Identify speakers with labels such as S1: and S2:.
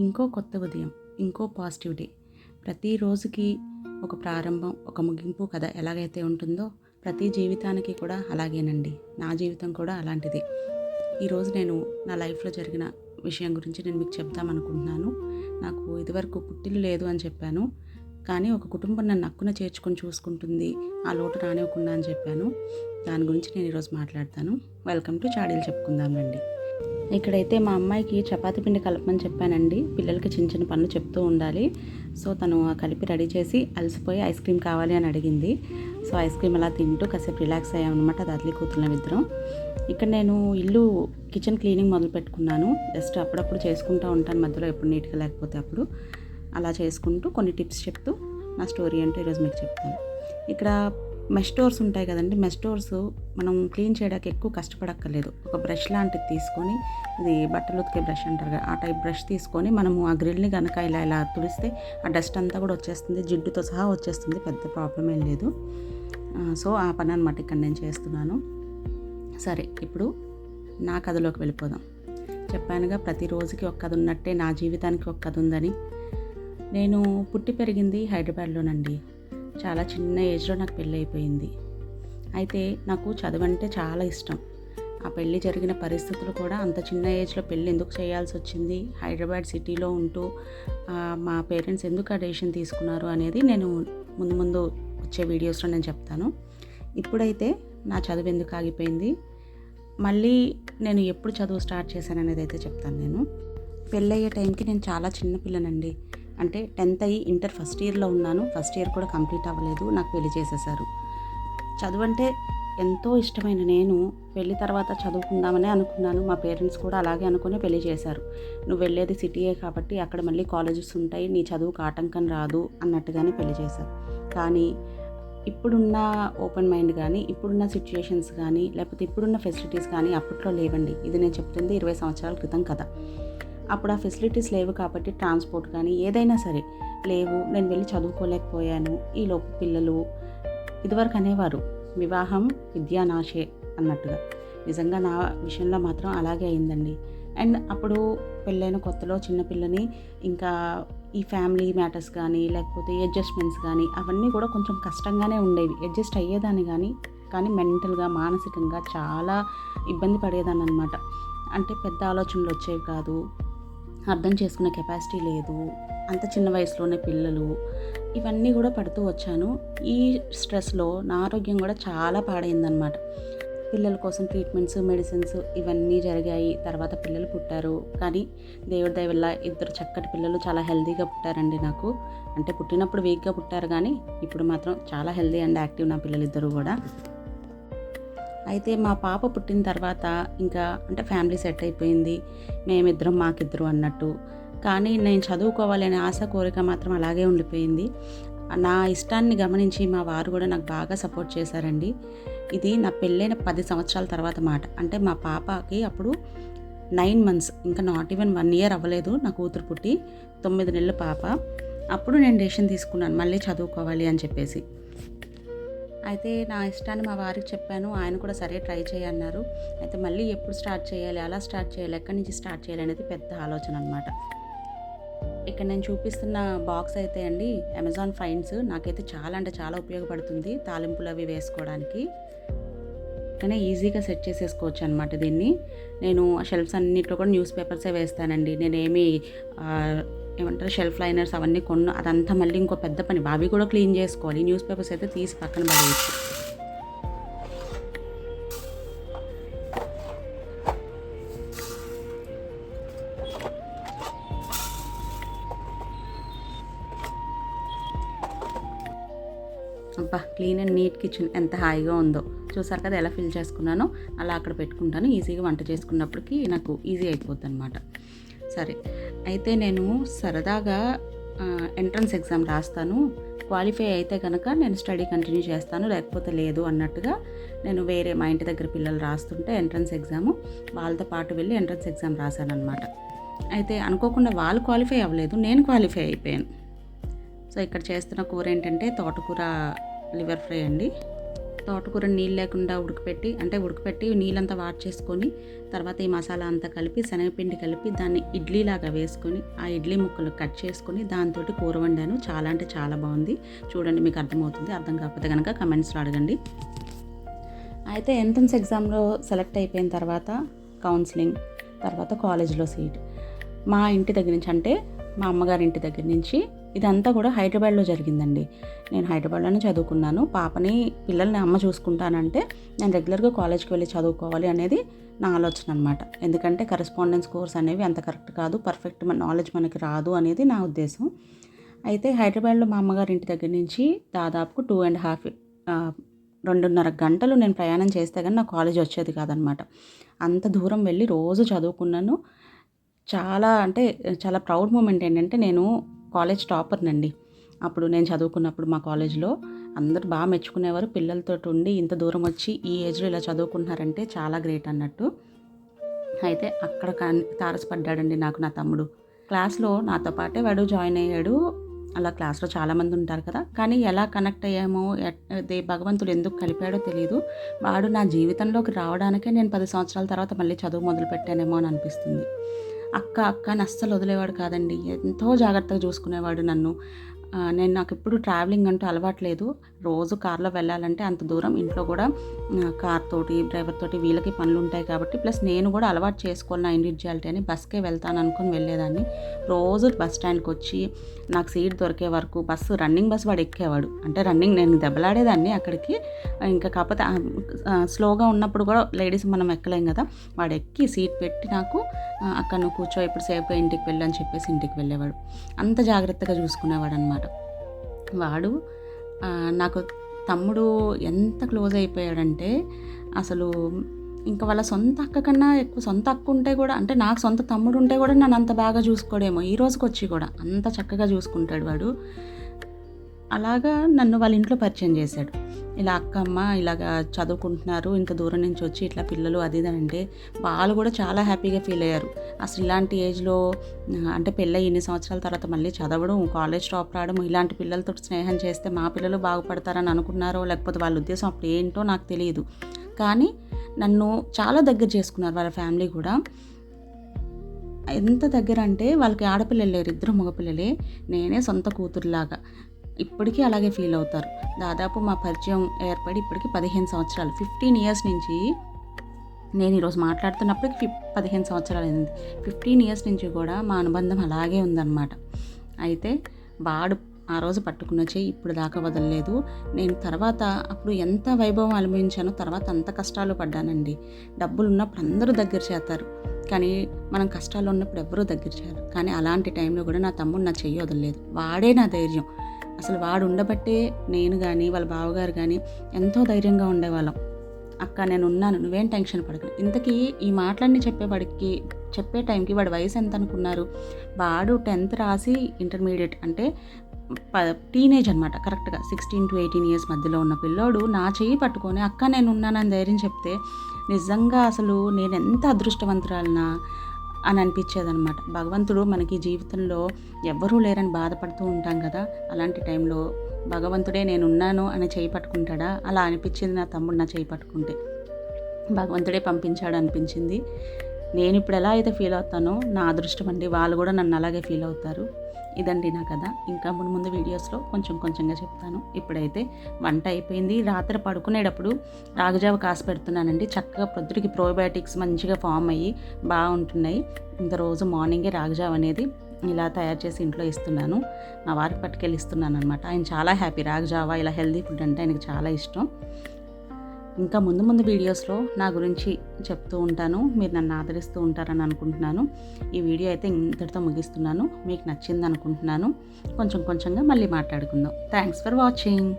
S1: ఇంకో కొత్త ఉదయం, ఇంకో పాజిటివ్ డే. ప్రతిరోజుకి ఒక ప్రారంభం, ఒక ముగింపు కథ ఎలాగైతే ఉంటుందో ప్రతి జీవితానికి కూడా అలాగేనండి. నా జీవితం కూడా అలాంటిది. ఈరోజు నేను నా లైఫ్లో జరిగిన విషయం గురించి నేను మీకు చెప్దామనుకుంటున్నాను. నాకు ఇదివరకు పుట్టిల్లు లేదు అని చెప్పాను. కానీ ఒక కుటుంబం నన్ను హక్కున చేర్చుకొని చూసుకుంటుంది, ఆ లోటు రానివ్వకుండా అని చెప్పాను. దాని గురించి నేను ఈరోజు మాట్లాడతాను. వెల్కమ్ టు చాడీలు చెప్పుకుందాం రండి. ఇక్కడైతే మా అమ్మాయికి చపాతీ పిండి కలపమని చెప్పానండి. పిల్లలకి చిన్న చిన్న పనులు చెప్తూ ఉండాలి. సో తను కలిపి రెడీ చేసి అలసిపోయి ఐస్ క్రీమ్ కావాలి అని అడిగింది. సో ఐస్ క్రీమ్ అలా తింటూ కాసేపు రిలాక్స్ అయ్యామన్నమాట. అది అదిలి కూతురులం ఇద్దరం. ఇక్కడ నేను కిచెన్ క్లీనింగ్ మొదలు పెట్టుకున్నాను. జస్ట్ అప్పుడప్పుడు చేసుకుంటూ ఉంటాను, మధ్యలో ఎప్పుడు నీట్గా లేకపోతే అప్పుడు అలా చేసుకుంటూ కొన్ని టిప్స్ చెప్తూ నా స్టోరీ అంటే ఈరోజు మీకు చెప్తాను. ఇక్కడ మెష్ డోర్స్ ఉంటాయి కదండి. మెష్ డోర్స్ మనం క్లీన్ చేయడానికి ఎక్కువ కష్టపడక్కర్లేదు. ఒక బ్రష్ లాంటిది తీసుకొని, ఇది బట్టలు ఉతికే బ్రష్ అంటారు కదా, ఆ టైప్ బ్రష్ తీసుకొని మనము ఆ గ్రిల్ని కనుక ఇలా తుడిస్తే ఆ డస్ట్ అంతా కూడా వచ్చేస్తుంది, జిడ్డుతో సహా వచ్చేస్తుంది. పెద్ద ప్రాబ్లం ఏం లేదు. సో ఆ పని అనమాట ఇక్కడ నేను చేస్తున్నాను. సరే, ఇప్పుడు నా కథలోకి వెళ్ళిపోదాం. చెప్పానుగా ప్రతిరోజుకి ఒక కథ ఉన్నట్టే నా జీవితానికి ఒక కథ ఉందని. నేను పుట్టి పెరిగింది హైదరాబాద్లోనండి. చాలా చిన్న ఏజ్లో నాకు పెళ్ళి అయిపోయింది. అయితే నాకు చదువు అంటే చాలా ఇష్టం. ఆ పెళ్ళి జరిగిన పరిస్థితులు కూడా, అంత చిన్న ఏజ్లో పెళ్ళి ఎందుకు చేయాల్సి వచ్చింది, హైదరాబాద్ సిటీలో ఉంటూ మా పేరెంట్స్ ఎందుకు ఆ డెసిషన్ తీసుకున్నారు అనేది నేను ముందు వచ్చే వీడియోస్లో నేను చెప్తాను. ఇప్పుడైతే నా చదువు ఎందుకు ఆగిపోయింది, మళ్ళీ నేను ఎప్పుడు చదువు స్టార్ట్ చేశాను అనేది అయితే చెప్తాను. నేను పెళ్ళయ్యే టైంకి నేను చాలా చిన్న పిల్లనండి. అంటే 10th అయ్యి ఇంటర్ ఫస్ట్ ఇయర్లో ఉన్నాను. ఫస్ట్ ఇయర్ కూడా కంప్లీట్ అవ్వలేదు, నాకు పెళ్లి చేసేసారు. చదువు అంటే ఎంతో ఇష్టమైన నేను పెళ్లి తర్వాత చదువుకుందామనే అనుకున్నాను. మా పేరెంట్స్ కూడా అలాగే అనుకుని పెళ్లి చేశారు. నువ్వు వెళ్ళేది సిటీయే కాబట్టి అక్కడ మళ్ళీ కాలేజెస్ ఉంటాయి, నీ చదువుకు ఆటంకం రాదు అన్నట్టుగానే పెళ్లి చేశారు. కానీ ఇప్పుడున్న ఓపెన్ మైండ్ కానీ, ఇప్పుడున్న సిచ్యుయేషన్స్ కానీ, లేకపోతే ఇప్పుడున్న ఫెసిలిటీస్ కానీ అప్పట్లో లేవండి. ఇది నేను చెప్తుంది 20 సంవత్సరాల క్రితం కథ. అప్పుడు ఆ ఫెసిలిటీస్ లేవు కాబట్టి ట్రాన్స్పోర్ట్ కానీ ఏదైనా సరే లేవు. నేను వెళ్ళి చదువుకోలేకపోయాను. ఈలోపు పిల్లలు, ఇదివరకు అనేవారు వివాహం విద్యానాశే అన్నట్టుగా. నిజంగా నా విషయంలో మాత్రం అలాగే అయిందండి. అండ్ అప్పుడు పెళ్ళైన కొత్తలో చిన్నపిల్లని, ఇంకా ఈ ఫ్యామిలీ మ్యాటర్స్ కానీ లేకపోతే అడ్జస్ట్మెంట్స్ కానీ అవన్నీ కూడా కొంచెం కష్టంగానే ఉండేవి. అడ్జస్ట్ అయ్యేదాన్ని కానీ మెంటల్గా, మానసికంగా చాలా ఇబ్బంది పడేదాన్ని అనమాట. అంటే పెద్ద ఆలోచనలు వచ్చేవి కాదు, అర్థం చేసుకునే కెపాసిటీ లేదు, అంత చిన్న వయసులోనే పిల్లలు, ఇవన్నీ కూడా పడుతూ వచ్చాను. ఈ స్ట్రెస్లో నా ఆరోగ్యం కూడా చాలా పాడైందనమాట. పిల్లల కోసం ట్రీట్మెంట్స్, మెడిసిన్స్ ఇవన్నీ జరిగాయి. తర్వాత పిల్లలు పుట్టారు. కానీ దేవుడి దయ వల్ల 2 చక్కటి పిల్లలు చాలా హెల్తీగా పుట్టారండి నాకు. అంటే పుట్టినప్పుడు వీక్గా పుట్టారు, కానీ ఇప్పుడు మాత్రం చాలా హెల్తీ అండ్ యాక్టివ్ నా పిల్లలిద్దరూ కూడా. అయితే మా పాప పుట్టిన తర్వాత ఇంకా అంటే ఫ్యామిలీ సెట్ అయిపోయింది, మేమిద్దరం మాకిద్దరు అన్నట్టు. కానీ నేను చదువుకోవాలి అనే ఆశ, కోరిక మాత్రం అలాగే ఉండిపోయింది. నా ఇష్టాన్ని గమనించి మా వారు కూడా నాకు బాగా సపోర్ట్ చేశారండి. ఇది నా పెళ్ళైన 10 సంవత్సరాల తర్వాత మాట. అంటే మా పాపకి అప్పుడు 9 months, ఇంకా నాట్ ఈవెన్ 1 year అవ్వలేదు నా కూతురు పుట్టి. 9 నెలల పాప. అప్పుడు నేను డెసిషన్ తీసుకున్నాను మళ్ళీ చదువుకోవాలి అని చెప్పేసి. అయితే నా ఇష్టాన్ని మా వారికి చెప్పాను. ఆయన కూడా సరే ట్రై చేయన్నారు. అయితే మళ్ళీ ఎప్పుడు స్టార్ట్ చేయాలి, అలా స్టార్ట్ చేయాలి, ఎక్కడి నుంచి స్టార్ట్ చేయాలి అనేది పెద్ద ఆలోచన అనమాట. ఇక్కడ నేను చూపిస్తున్న బాక్స్ అయితే అండి అమెజాన్ ఫైండ్స్. నాకైతే చాలా అంటే చాలా ఉపయోగపడుతుంది తాలింపులు అవి వేసుకోవడానికి. కానీ ఈజీగా సెట్ చేసేసుకోవచ్చు అనమాట దీన్ని. నేను షెల్ఫ్స్ అన్నింటిలో కూడా న్యూస్ పేపర్సే వేస్తానండి. నేనేమి ఏమంటారు షెల్ఫ్ లైనర్స్ అవన్నీ అదంతా మళ్ళీ ఇంకో పెద్ద పని. అవి కూడా క్లీన్ చేసుకోవాలి. న్యూస్ పేపర్స్ అయితే తీసి పక్కన పడేయచ్చు. అబ్బా, క్లీన్ అండ్ నీట్ కిచెన్ ఎంత హాయిగా ఉందో చూసారు కదా. ఎలా ఫిల్ చేసుకున్నానో అలా అక్కడ పెట్టుకుంటాను. ఈజీగా వంట చేసుకున్నప్పటికీ నాకు ఈజీ అయిపోద్ది అనమాట. సరే, అయితే నేను సరదాగా ఎంట్రన్స్ ఎగ్జామ్ రాస్తాను. క్వాలిఫై అయితే కనుక నేను స్టడీ కంటిన్యూ చేస్తాను, లేకపోతే లేదు అన్నట్టుగా నేను వేరే మా ఇంటి దగ్గర పిల్లలు రాస్తుంటే ఎంట్రన్స్ ఎగ్జాము వాళ్ళతో పాటు వెళ్ళి ఎంట్రన్స్ ఎగ్జామ్ రాశాను అనమాట. అయితే అనుకోకుండా వాళ్ళు క్వాలిఫై అవ్వలేదు, నేను క్వాలిఫై అయిపోయాను. సో ఇక్కడ చేస్తున్న కూర ఏంటంటే తోటకూర లివర్ ఫ్రై అండి. తోటకూర నీళ్ళు లేకుండా ఉడకపెట్టి నీళ్ళంతా చేసుకొని తర్వాత ఈ మసాలా అంతా కలిపి శనగపిండి కలిపి దాన్ని ఇడ్లీలాగా వేసుకొని ఆ ఇడ్లీ ముక్కలు కట్ చేసుకొని దాంతో కూర వండాను. చాలా అంటే చాలా బాగుంది. చూడండి, మీకు అర్థమవుతుంది. అర్థం కాకపోతే కనుక కమెంట్స్లో అడగండి. అయితే ఎంట్రన్స్ ఎగ్జామ్లో సెలెక్ట్ అయిపోయిన తర్వాత కౌన్సిలింగ్, తర్వాత కాలేజ్లో సీట్. మా ఇంటి దగ్గర నుంచి, అంటే మా అమ్మగారి ఇంటి దగ్గర నుంచి ఇదంతా కూడా హైదరాబాద్లో జరిగిందండి. నేను హైదరాబాద్లోనే చదువుకున్నాను. పిల్లల్ని అమ్మ చూసుకుంటానంటే నేను రెగ్యులర్గా కాలేజ్కి వెళ్ళి చదువుకోవాలి అనేది నా ఆలోచన అనమాట. ఎందుకంటే కరెస్పాండెన్స్ కోర్స్ అనేవి అంత కరెక్ట్ కాదు, పర్ఫెక్ట్ నాలెడ్జ్ మనకి రాదు అనేది నా ఉద్దేశం. అయితే హైదరాబాద్లో మా అమ్మగారి ఇంటి దగ్గర నుంచి దాదాపు 2.5 గంటలు నేను ప్రయాణం చేస్తే కానీ నా కాలేజ్ వచ్చేది కాదనమాట. అంత దూరం వెళ్ళి రోజు చదువుకున్నాను. చాలా ప్రౌడ్ మూమెంట్ ఏంటంటే నేను కాలేజ్ టాపర్నండి. అప్పుడు నేను చదువుకున్నప్పుడు మా కాలేజ్లో అందరూ బాగా మెచ్చుకునేవారు. పిల్లలతో ఉండి ఇంత దూరం వచ్చి ఈ ఏజ్లో ఇలా చదువుకుంటున్నారంటే చాలా గ్రేట్ అన్నట్టు. అయితే అక్కడ తారసపడ్డాడండి నాకు నా తమ్ముడు. క్లాస్లో నాతో పాటే వాడు జాయిన్ అయ్యాడు. అలా క్లాస్లో చాలామంది ఉంటారు కదా, కానీ ఎలా కనెక్ట్ అయ్యామో, భగవంతుడు ఎందుకు కలిపాడో తెలియదు. వాడు నా జీవితంలోకి రావడానికే నేను 10 సంవత్సరాల తర్వాత మళ్ళీ చదువు మొదలుపెట్టానేమో అని అనిపిస్తుంది. అక్క అని అస్సలు వదిలేవాడు కాదండి. ఎంతో జాగ్రత్తగా చూసుకునేవాడు నన్ను. నాకు ఎప్పుడు ట్రావెలింగ్ అంటూ అలవాట్లేదు. రోజు కార్లో వెళ్ళాలంటే అంత దూరం ఇంట్లో కూడా కార్ తోటి, డ్రైవర్ తోటి వీళ్ళకి పనులు ఉంటాయి కాబట్టి, ప్లస్ నేను కూడా అలవాటు చేసుకోవాలి నా ఇండివిజువాలిటీ అని బస్కే వెళ్తాను అనుకుని వెళ్ళేదాన్ని. రోజు బస్ స్టాండ్కి వచ్చి నాకు సీట్ దొరికే వరకు రన్నింగ్ బస్ వాడు ఎక్కేవాడు. అంటే నేను దెబ్బలాడేదాన్ని అక్కడికి. ఇంకా కాకపోతే స్లోగా ఉన్నప్పుడు కూడా లేడీస్ మనం ఎక్కలేం కదా, వాడు ఎక్కి సీట్ పెట్టి నాకు అక్కడ నువ్వు కూర్చో, ఇప్పుడు సేఫ్గా ఇంటికి వెళ్ళు అని చెప్పేసి ఇంటికి వెళ్ళేవాడు. అంత జాగ్రత్తగా చూసుకునేవాడు అనమాట వాడు. నాకు తమ్ముడు ఎంత క్లోజ్ అయిపోయాడంటే అసలు ఇంకా వాళ్ళ సొంత అక్క కన్నా ఎక్కువ, సొంత అక్క ఉంటే కూడా, అంటే నాకు సొంత తమ్ముడు ఉంటే కూడా నన్ను అంత బాగా చూసుకోడేమో. ఈ రోజుకి వచ్చి కూడా అంత చక్కగా చూసుకుంటాడు వాడు. అలాగా నన్ను వాళ్ళ ఇంట్లో పరిచయం చేశాడు. ఇలా అక్కమ్మ ఇలాగా చదువుకుంటున్నారు, ఇంత దూరం నుంచి వచ్చి ఇట్లా పిల్లలు అది ఇది అంటే వాళ్ళు కూడా చాలా హ్యాపీగా ఫీల్ అయ్యారు. అసలు ఇలాంటి ఏజ్లో, అంటే పెళ్ళయి ఇన్ని సంవత్సరాల తర్వాత మళ్ళీ చదవడం, కాలేజ్ టాప్ రావడం, ఇలాంటి పిల్లలతో స్నేహం చేస్తే మా పిల్లలు బాగుపడతారని అనుకున్నారో లేకపోతే వాళ్ళ ఉద్దేశం అప్పుడు ఏంటో నాకు తెలియదు. కానీ నన్ను చాలా దగ్గర చేసుకున్నారు వాళ్ళ ఫ్యామిలీ కూడా. ఎంత దగ్గర అంటే వాళ్ళకి ఆడపిల్లలు లేరు, 2 మగపిల్లలే. నేనే సొంత కూతురులాగా. ఇప్పటికీ అలాగే ఫీల్ అవుతారు. దాదాపు మా పరిచయం ఏర్పడి ఇప్పటికి 15 సంవత్సరాలు, 15 ఇయర్స్ నుంచి, నేను ఈరోజు మాట్లాడుతున్నప్పటికి 15 సంవత్సరాలు అయింది. 15 ఇయర్స్ నుంచి కూడా మా అనుబంధం అలాగే ఉందన్నమాట. అయితే వాడు ఆ రోజు పట్టుకున్న చెయ్యి ఇప్పుడు దాకా వదలలేదు. నేను తర్వాత అప్పుడు ఎంత వైభవం అనుభవించానో తర్వాత అంత కష్టాలు పడ్డానండి. డబ్బులు ఉన్నప్పుడు అందరూ దగ్గర చేస్తారు, కానీ మనం కష్టాలు ఉన్నప్పుడు ఎవరూ దగ్గర చేయరు. కానీ అలాంటి టైంలో కూడా నా తమ్ముడు నా చెయ్యి వదలలేదు. వాడే నా ధైర్యం. అసలు వాడు ఉండబట్టే నేను కానీ వాళ్ళ బావగారు కానీ ఎంతో ధైర్యంగా ఉండేవాళ్ళం. అక్క నేను ఉన్నాను, నువ్వేం టెన్షన్ పడకు. ఇంతకీ ఈ మాటలన్నీ చెప్పే టైంకి వాడి వయసు ఎంత అనుకున్నారు? వాడు 10th రాసి ఇంటర్మీడియట్, అంటే టీనేజ్ అనమాట. కరెక్ట్గా 16 to 18 ఇయర్స్ మధ్యలో ఉన్న పిల్లోడు నా చెయ్యి పట్టుకొని అక్క నేను ఉన్నానని ధైర్యం చెప్తే నిజంగా అసలు నేను ఎంత అదృష్టవంతురాలనా అని అనిపించేదనమాట. భగవంతుడు మనకి జీవితంలో ఎవ్వరూ లేరని బాధపడుతూ ఉంటాం కదా, అలాంటి టైంలో భగవంతుడే నేనున్నాను అని చేయి పట్టుకుంటాడా? అలా అనిపించింది నా తమ్ముడు నా చేయి పట్టుకుంటే. భగవంతుడే పంపించాడు అనిపించింది. నేను ఇప్పుడు ఎలా అయితే ఫీల్ అవుతానో నా అదృష్టం అండి, వాళ్ళు కూడా నన్ను అలాగే ఫీల్ అవుతారు. ఇదండి నా కథ. ఇంకా ముందు వీడియోస్లో కొంచెంగా చెప్తాను. ఇప్పుడైతే వంట అయిపోయింది. రాత్రి పడుకునేటప్పుడు రాగజావ కాసి పెడుతున్నానండి. చక్కగా ప్రొద్దుటికి ప్రోబయాటిక్స్ మంచిగా ఫామ్ అయ్యి బాగుంటున్నాయి. ఇంకా రోజు మార్నింగే రాగజావ అనేది ఇలా తయారు చేసి ఇంట్లో ఇస్తున్నాను. మా వారికి పట్టుకెళ్ళి ఇస్తున్నాను అనమాట. ఆయన చాలా హ్యాపీ. రాగజావ ఇలా హెల్దీ ఫుడ్ అంటే ఆయనకు చాలా ఇష్టం. ఇంకా ముందు వీడియోస్లో నా గురించి చెప్తూ ఉంటాను. మీరు నన్ను ఆదరిస్తూ ఉంటారని అనుకుంటున్నాను. ఈ వీడియో అయితే ఇంతటితో ముగిస్తున్నాను. మీకు నచ్చింది అనుకుంటున్నాను. కొంచెంగా మళ్ళీ మాట్లాడుకుందాం. Thanks for watching.